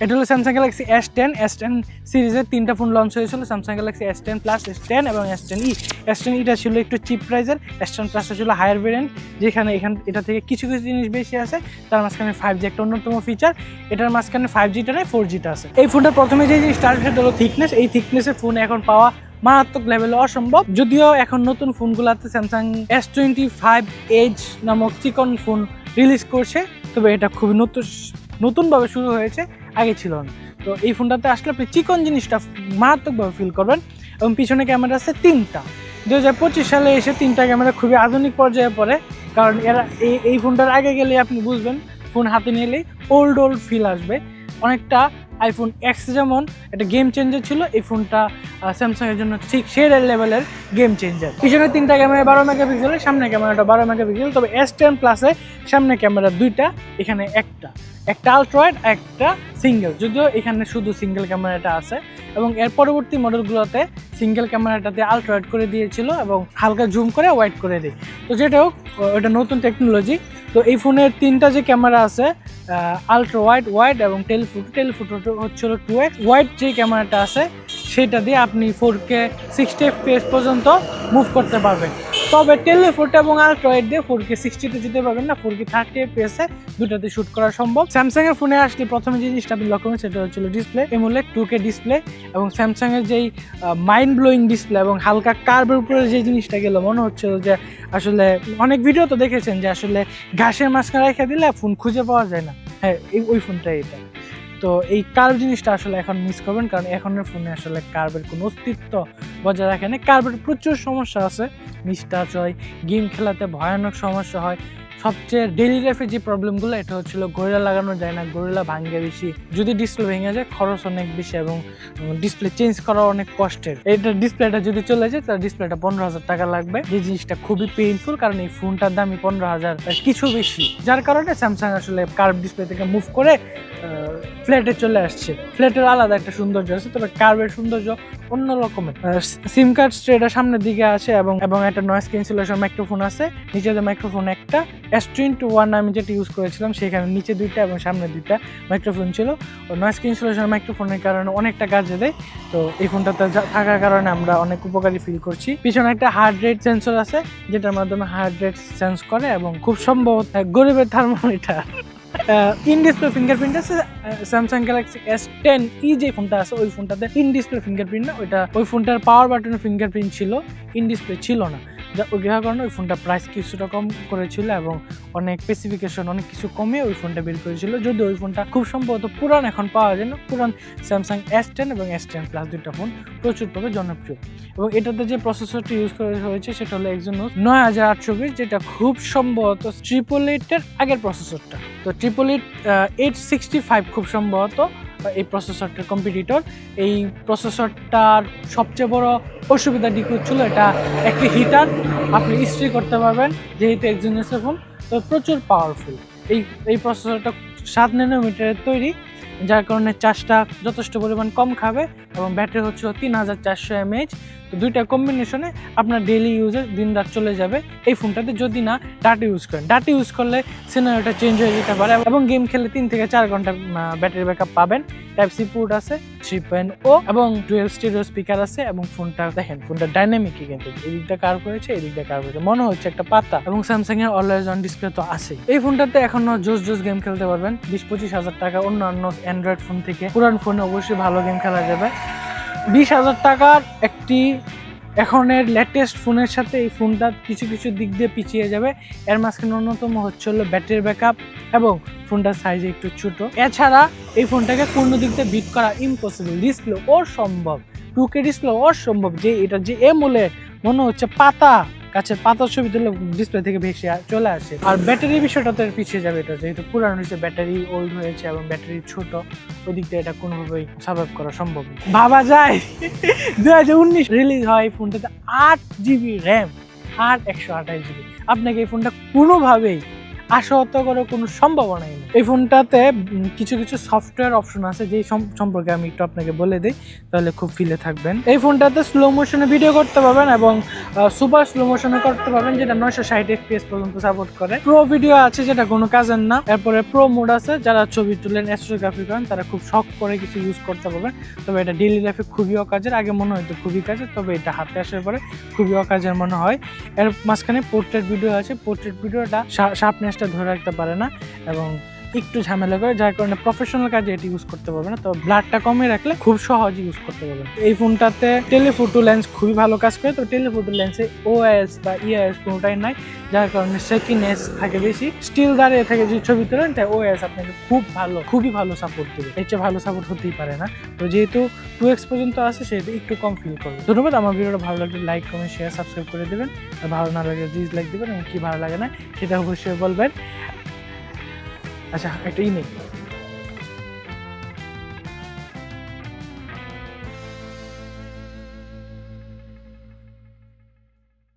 এটা হলো Samsung Galaxy S10 সিরিজের 3টা ফোন লঞ্চ হয়েছিল, Samsung Galaxy S10 plus, S10 এবং S10e। S10eটা ছিল একটু চিপ প্রাইসের, S10 প্লাসটা ছিল হায়ার ভেরিয়েন্ট, যেখানে এটা থেকে কিছু কিছু জিনিস বেশি আছে। তার মাঝখানে 5G একটা অন্যতম ফিচার, এটার মাঝখানে 5Gটা নেই, 4Gটা আছে। এই ফোনটার প্রথমে যে জিনিসটা আসবে সেটা হলো থিকনেস। এই থিকনেসের ফোন এখন পাওয়া মারাত্মক লেভেলে অসম্ভব, যদিও এখন নতুন ফোনগুলোতে স্যামসাং S25 এজ নামক চিকন ফোন রিলিজ করছে, তবে এটা খুবই নতুনভাবে শুরু হয়েছে, আগে ছিল না। তো এই ফোনটাতে আসলে আপনি চিকন জিনিসটা মারাত্মকভাবে ফিল করবেন। এবং পিছনে ক্যামেরা আছে 3টা। 2025 সালে এসে 3টা ক্যামেরা খুবই আধুনিক পর্যায়ে পড়ে, কারণ এরা এই ফোনটার আগে গেলে আপনি বুঝবেন, ফোন হাতে নিলেই ওল্ড ফিল আসবে অনেকটা। আইফোন এক্স যেমন একটা গেম চেঞ্জার ছিল, এই ফোনটা স্যামসাংয়ের জন্য ঠিক সেই লেভেলের গেম চেঞ্জার। পিছনে 3টা ক্যামেরা 12 মেগাপিক্সেলের, সামনে ক্যামেরাটা 12 মেগাপিক্সেল। তবে S10 প্লাসে সামনে ক্যামেরা 2টা, এখানে একটা আলট্রা ওয়াইড, একটা সিঙ্গেল, যদিও এখানে শুধু সিঙ্গেল ক্যামেরাটা আছে। এবং এর পরবর্তী মডেলগুলোতে সিঙ্গেল ক্যামেরাটাতে আলট্রা ওয়াইড করে দিয়েছিল এবং হালকা জুম করে ওয়াইড করে দিই। তো যেটা হোক, এটা নতুন টেকনোলজি। তো এই ফোনের 3টা যে ক্যামেরা আছে, আলট্রা ওয়াইড এবং টেলিফোটো হচ্ছিল 2x। ওয়াইড যে ক্যামেরাটা আছে সেটা দিয়ে আপনি 4K 60 FPS পর্যন্ত মুভ করতে পারবেন। তবে টেলিফোটো এবং আলট্রা ওয়াইড দিয়ে 4K 60-তে যেতে পারবেন না, 4K 30 FPS দুটাতে শুট করা সম্ভব। স্যামসাং এর ফোনে আসলে প্রথমে যে জিনিসটা আপনি লক্ষ্য করবেন সেটা হচ্ছিল ডিসপ্লে, AMOLED 2K ডিসপ্লে। এবং স্যামসাং এর যেই মাইন্ড ব্লোয়িং ডিসপ্লে এবং হালকা কার্ভের উপরে যে জিনিসটা গেল, মনে হচ্ছিল যে আসলে অনেক ভিডিও তো দেখেছেন যে আসলে ঘাসের মাঝখানে রেখে দিলে ফোন খুঁজে পাওয়া যায় না, হ্যাঁ ওই ফোনটাই এটা। তো এই কার্ভ জিনিসটা আসলে এখন মিস করবেন, কারণ এখনের ফোনে আসলে কার্ভের কোনো অস্তিত্ব বজায় রাখে না। কার্ভের প্রচুর সমস্যা আছে, মিসটাচ হয়, গেম খেলাতে ভয়ানক সমস্যা হয়। সবচেয়ে ডেইলি লাইফে যে প্রবলেমগুলো, এটা হচ্ছিল গরিলা লাগানো যায় না, গরিলা ভাঙে বেশি, যদি ডিসপ্লে ভেঙে যায় খরচ অনেক বেশি এবং ডিসপ্লে চেঞ্জ করা অনেক কষ্টের। এটা ডিসপ্লেটা যদি চলে যায় তাহলে ডিসপ্লেটা 15,000 টাকা লাগবে, যে জিনিসটা খুবই পেইনফুল, কারণ এই ফোনটার দামই 15,000 কিছু বেশি। যার কারণে স্যামসাং আসলে কার্ভ ডিসপ্লে থেকে মুভ করে ফ্ল্যাটে চলে আসছে। ফ্ল্যাটের আলাদা একটা সৌন্দর্য আছে, তবে কার্ভের সৌন্দর্য অন্য রকমের। সিম কার্ড স্ট্রেটা সামনের দিকে আছে এবং একটা নয়েজ ক্যান্সেলেশন মাইক্রোফোন আছে। নিচে যে মাইক্রোফোন একটা S21 আমি যেটা ইউজ করেছিলাম, সেখানে নিচে 2টা এবং সামনে 2টা মাইক্রোফোন ছিল। নয়েজ ক্যান্সেলেশন মাইক্রোফোনের কারণে অনেকটা কাজে দেয়। তো এই ফোনটাতে থাকার কারণে আমরা অনেক উপকারী ফিল করছি। পিছনে একটা হার্ট রেট সেন্সর আছে, যেটার মাধ্যমে হার্ট রেট সেন্স করে এবং খুব সম্ভবত গরিবের থার্মোমিটার। ইন ডিসপ্লে ফিঙ্গারপ্রিন্ট আছে। স্যামসাং গ্যালাক্সি S10e যে ফোনটা আছে, ওই ফোনটাতে ইন ডিসপ্লে ফিঙ্গারপ্রিন্ট না, ওই ফোনটার পাওয়ার বাটনের ফিঙ্গারপ্রিন্ট ছিল, ইন ডিসপ্লে ছিল না। ওই কারণে ওই ফোনটা প্রাইস কিছুটা কম করেছিল এবং অনেক স্পেসিফিকেশন অনেক কিছু কমে ওই ফোনটা বের করেছিল। যদি ওই ফোনটা খুব সম্ভবত পুরান এখন পাওয়া যায় না। পুরান স্যামসাং S10 এবং S10 প্লাস 2টা ফোন প্রচুরভাবে জনপ্রিয়। এবং এটাতে যে প্রসেসরটি ইউজ করা হয়েছে সেটা হলো Exynos 9820, যেটা খুব সম্ভবত 888-এর আগের প্রসেসরটা। তো 888-865 খুব সম্ভবত এই প্রসেসরটার কম্পিটিটর। এই প্রসেসরটার সবচেয়ে বড় অসুবিধা দিক হচ্ছিল এটা একটি হিটার, আপনি ইস্ত্রি করতে পারবেন যেহেতু Exynos-এর ফোন, তো প্রচুর পাওয়ারফুল। এই প্রসেসরটা 7 ন্যানোমিটারের তৈরি, যার কারণে চার্জটা যথেষ্ট পরিমাণ কম খাবে এবং ব্যাটারি হচ্ছিল 3400 mAh। তো দুইটা কম্বিনেশনে আপনার ডেইলি ইউজে দিন রাত চলে যাবে এই ফোনটাতে, যদি না ডাটা ইউজ করেন। ডাটা ইউজ করলে সিনারিওটা চেঞ্জ হয়ে যেতে পারে এবং গেম খেলে 3 থেকে 4 ঘন্টা ব্যাটারি ব্যাকআপ পাবেন। Type-C পোর্ট আছে, 3.0 এবং ডুয়াল স্টেরিও স্পিকার আছে। এবং ফোনটা দেখেন, ফোনটা ডাইনামিকই, কিন্তু এদিকটা কার্ভ হয়েছে, এদিকটা কার্ভ হয়েছে, মনে হচ্ছে একটা পাতা। এবং স্যামসাং এর অলওয়েজ অন ডিসপ্লে তো আছে। এই ফোনটাতে এখনো জোস গেম খেলতে পারবেন। 20-25 হাজার টাকা অন্যান্য অ্যান্ড্রয়েড ফোন থেকে পুরান ফোনে অবশ্যই ভালো গেম খেলা যাবে। 20,000 টাকার একটি এখনের লেটেস্ট ফোনের সাথে এই ফোনটা কিছু দিক দিয়ে পিছিয়ে যাবে। এর মাঝখানে অন্যতম হচ্ছে ব্যাটারি ব্যাকআপ এবং ফোনটার সাইজ একটু ছোট। এছাড়া এই ফোনটাকে পূর্ণ দিক দিয়ে বিট করা ইম্পসিবল। ডিসপ্লে অসম্ভব, 2K ডিসপ্লে অসম্ভব, যে এটা যে AMOLED মনে হচ্ছে পাতা, কাছে পাতার ছবি তুলে ডিসপ্লে থেকে ভেসে চলে আসে। আর ব্যাটারি বিষয়টা তো পিছিয়ে যাবে, এটা যেহেতু পুরানো হয়েছে, ব্যাটারি ওল্ড হয়েছে এবং ব্যাটারি ছোট, ওই দিক দিয়ে এটা কোনোভাবেই সার্ভাইভ করা সম্ভব না। ভাবা যায় 2019 রিলিজ হয় এই ফোনটাতে 8GB র্যাম আর 128GB। আপনাকে এই ফোনটা কোনোভাবেই আশাহত করার কোনো সম্ভাবনাই নেই। এই ফোনটাতে কিছু কিছু সফটওয়্যার অপশন আছে যেই সম্পর্কে আমি একটু আপনাকে বলে দিই, তাহলে খুব ফিলে থাকবেন। এই ফোনটাতে স্লো মোশনে ভিডিও করতে পারবেন এবং সুপার স্লো মোশনে করতে পারবেন, যেটা 960 fps পর্যন্ত সাপোর্ট করে। প্রো ভিডিও আছে যেটা কোনো কাজের না। এরপরে প্রো মোড আছে, যারা ছবি তুলেন অ্যাস্ট্রোগ্রাফি করেন তারা খুব শখ করে কিছু ইউজ করতে পারবেন। তবে এটা ডেইলি লাইফে খুবই অকাজের, আগে মনে হয়তো খুবই কাজের, তবে এটা হাতে আসার পরে খুবই অকাজের মনে হয়। এর মাঝখানে পোর্ট্রেট ভিডিও আছে, পোর্ট্রেট ভিডিওটা শার্পনেসটা ধরে রাখতে পারে না এবং একটু ঝামেলা করে, যার কারণে প্রফেশনাল কাজে এটি ইউজ করতে পারবে না। তো ব্লাডটা কমিয়ে রাখলে খুব সহজে ইউজ করতে পারবেন। এই ফোনটাতে টেলিফোটো লেন্স খুবই ভালো কাজ করে। তো টেলিফোটো লেন্সে ওআইএস বা ইআইএস কোনোটাই নাই, যার কারণে শেকিনেস থাকে বেশি। স্টিল দাঁড়িয়ে থেকে যদি ছবি তোলেন তাই ওআইএস আপনাকে খুবই ভালো সাপোর্ট দেবে, এর চেয়ে ভালো সাপোর্ট হতেই পারে না। তো যেহেতু 2x পর্যন্ত আছে সেহেতু একটু কম ফিল করবে। ধন্যবাদ। আমার ভিডিওটা ভালো লাগলে লাইক, কমেন্ট, শেয়ার, সাবস্ক্রাইব করে দেবেন। আর ভালো না লাগলে ডিসলাইক দেবেন এবং কি ভালো লাগে না সেটা অবশ্যই বলবেন। আচ্ছা, একটা নেই।